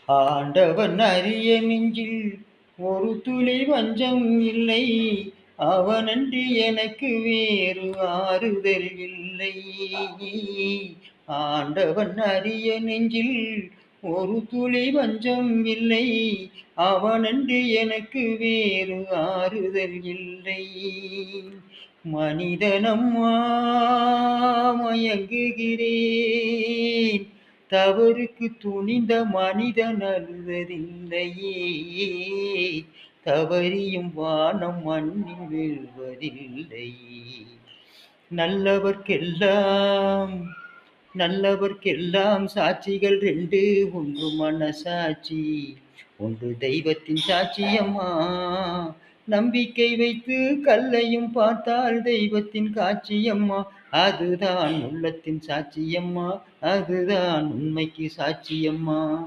ஆண்டவன் அரிய நெஞ்சில் ஒரு துளி வஞ்சம் இல்லை. அவனன்றி எனக்கு வேறு ஆறுதல் இல்லை. ஆண்டவன் அரிய நெஞ்சில் ஒரு துளி வஞ்சம் இல்லை. அவனன்றி எனக்கு வேறு ஆறுதல் இல்லை. மனிதனம்மா மயங்குகிறேன். தவறுக்கு துணிந்த மனிதன் அழுவதில்லையே. தவறியும் வானம் மண்ணில் வீழ்வதில்லை. நல்லவர்க்கெல்லாம் நல்லவர்க்கெல்லாம் சாட்சிகள் ரெண்டு. ஒன்று மனசாட்சி, ஒன்று தெய்வத்தின் சாட்சியம்மா. நம்பிக்கை வைத்து கல்லையும் பார்த்தால் தெய்வத்தின் காட்சியம்மா. அதுதான் உள்ளத்தின் சாட்சியம்மா, அதுதான் உண்மைக்கு சாட்சியம்மா.